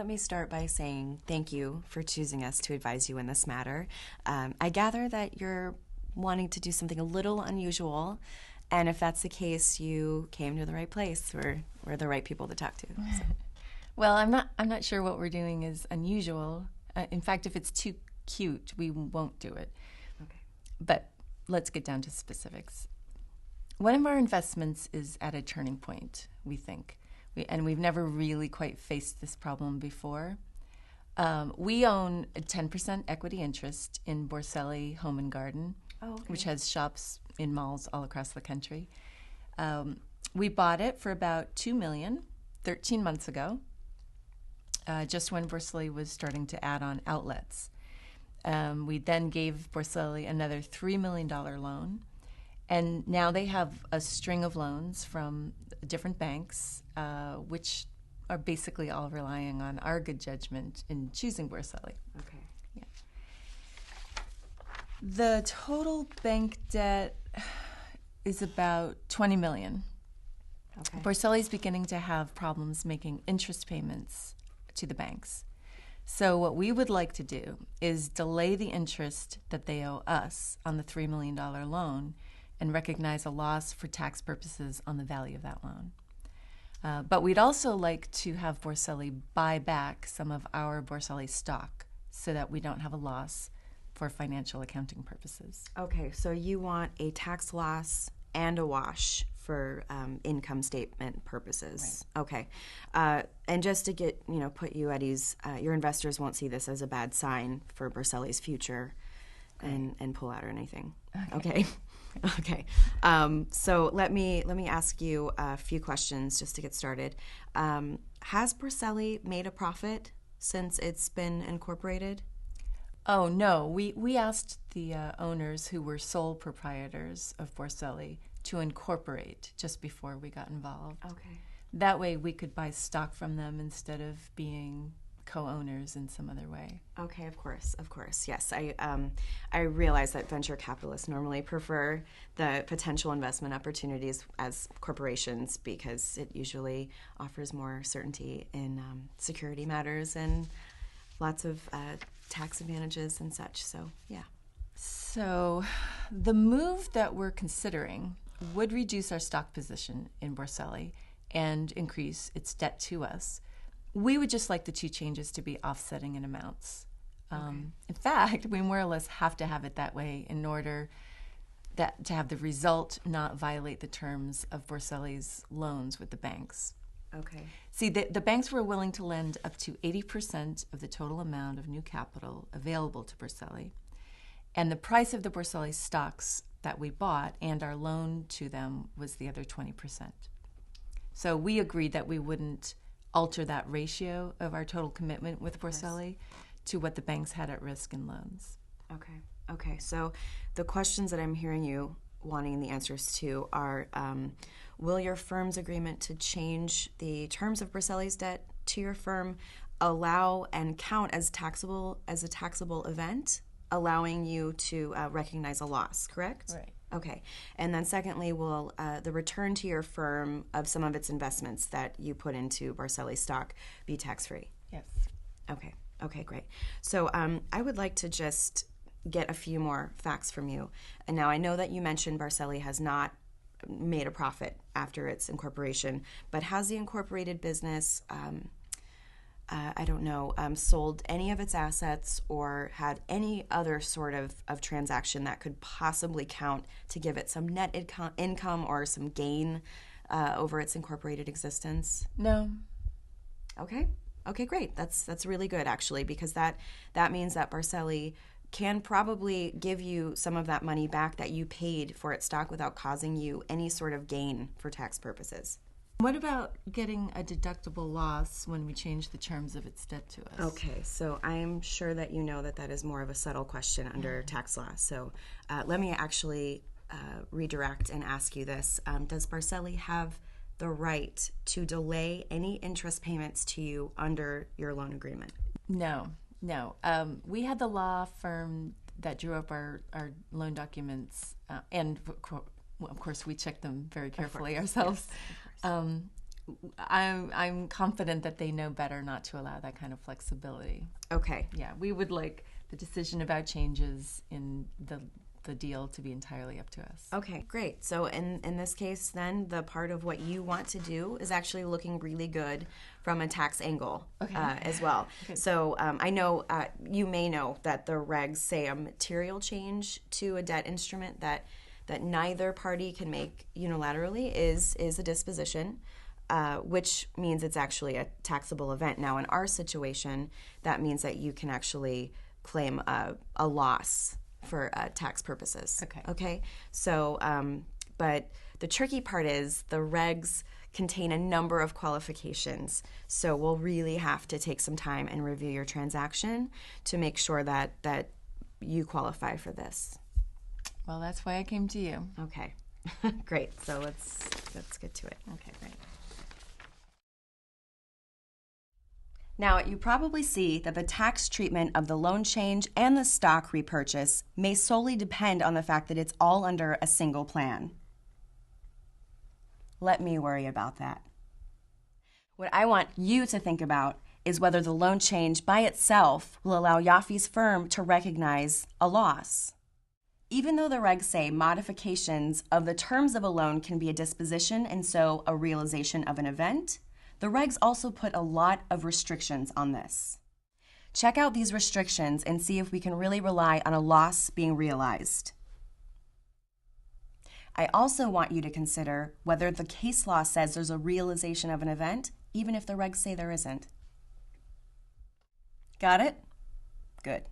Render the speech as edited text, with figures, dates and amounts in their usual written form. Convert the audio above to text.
let me start by saying thank you for choosing us to advise you in this matter. I gather that you're wanting to do something a little unusual, and if that's the case, you came to the right place. We're the right people to talk to. So. Well, I'm not sure what we're doing is unusual. In fact, if it's too cute, we won't do it. Okay. But let's get down to specifics. One of our investments is at a turning point, we think. We've never really quite faced this problem before. We own a 10% equity interest in Borselli Home and Garden, which has shops in malls all across the country. We bought it for about $2 million 13 months ago, just when Borselli was starting to add on outlets. We then gave Borselli another $3 million loan, and now they have a string of loans from different banks, which are basically all relying on our good judgment in choosing Borselli. Okay. Yeah. The total bank debt is about $20 million. Okay. Borselli's beginning to have problems making interest payments to the banks. So what we would like to do is delay the interest that they owe us on the $3 million loan and recognize a loss for tax purposes on the value of that loan. But we'd also like to have Borselli buy back some of our Borselli stock so that we don't have a loss for financial accounting purposes. Okay, so you want a tax loss and a wash for income statement purposes. Right. Okay. And just to get, put you at ease, your investors won't see this as a bad sign for Borselli's future and pull out or anything. Okay. Okay. So let me ask you a few questions just to get started. Has Borselli made a profit since it's been incorporated? Oh, no. We asked the owners who were sole proprietors of Borselli to incorporate just before we got involved. Okay. That way we could buy stock from them instead of being co-owners in some other way. Okay, of course. Yes, I realize that venture capitalists normally prefer the potential investment opportunities as corporations because it usually offers more certainty in security matters and lots of tax advantages and such. So, yeah. So the move that we're considering would reduce our stock position in Borselli and increase its debt to us. We would just like the two changes to be offsetting in amounts. In fact, we more or less have to have it that way in order to have the result not violate the terms of Borselli's loans with the banks. Okay. See, the banks were willing to lend up to 80% of the total amount of new capital available to Borselli, and the price of the Borselli stocks that we bought and our loan to them was the other 20%. So we agreed that we wouldn't alter that ratio of our total commitment with Borselli to what the banks had at risk in loans. Okay. So the questions that I'm hearing you wanting the answers to are, will your firm's agreement to change the terms of Borselli's debt to your firm allow and count as a taxable event, allowing you to recognize a loss, correct? Right. Okay. And then secondly, will the return to your firm of some of its investments that you put into Borselli stock be tax-free? Yes. Okay, great. So I would like to just get a few more facts from you. And now I know that you mentioned Borselli has not made a profit after its incorporation, but has the incorporated business sold any of its assets or had any other sort of transaction that could possibly count to give it some net income or some gain over its incorporated existence? No. Okay, great. That's really good, actually, because that means that Borselli can probably give you some of that money back that you paid for its stock without causing you any sort of gain for tax purposes. What about getting a deductible loss when we change the terms of its debt to us? Okay, so I'm sure that you know that is more of a subtle question under tax law. So let me actually redirect and ask you this. Does Borselli have the right to delay any interest payments to you under your loan agreement? No. We had the law firm that drew up our loan documents, and of course we checked them very carefully ourselves. Yes, I'm confident that they know better not to allow that kind of flexibility. Okay. Yeah, we would like the decision about changes in the deal to be entirely up to us. Okay, great. So in this case, then, the part of what you want to do is actually looking really good from a tax angle as well. Okay. So I know you may know that the regs say a material change to a debt instrument that neither party can make unilaterally is a disposition, which means it's actually a taxable event. Now, in our situation, that means that you can actually claim a loss for tax purposes. Okay. So, but the tricky part is the regs contain a number of qualifications. So we'll really have to take some time and review your transaction to make sure that you qualify for this. Well, that's why I came to you. Okay. Great. So let's get to it. Okay, great. Now, you probably see that the tax treatment of the loan change and the stock repurchase may solely depend on the fact that it's all under a single plan. Let me worry about that. What I want you to think about is whether the loan change by itself will allow Yaffe's firm to recognize a loss. Even though the regs say modifications of the terms of a loan can be a disposition and so a realization of an event, the regs also put a lot of restrictions on this. Check out these restrictions and see if we can really rely on a loss being realized. I also want you to consider whether the case law says there's a realization of an event, even if the regs say there isn't. Got it? Good.